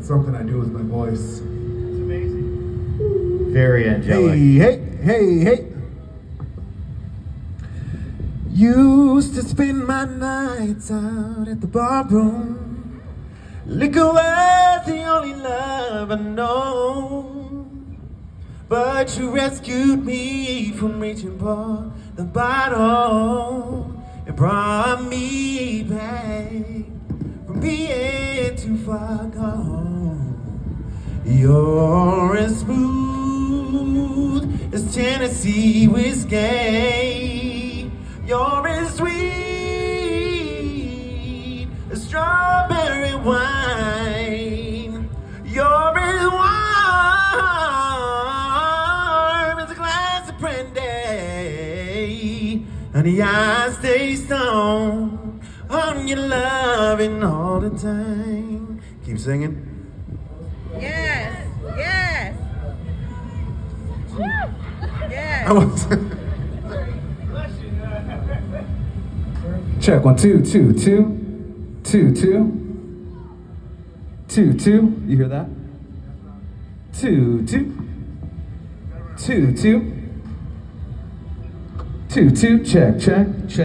something I do with my voice. It's amazing. Very angelic. Hey. Used to spend my nights out at the bar room. Liquor was the only love I know. But you rescued me from reaching for the bottle and brought me back from being too far gone. You're as smooth as Tennessee whiskey. You're as sweet as strawberry wine. You're as warm as a glass of brandy. Honey, I stay stoned on your loving all the time. Keep singing. Yes. I was Check 1 2 2 2 2 2 2 2. You hear that? 2 2 2 2 2 2. Check.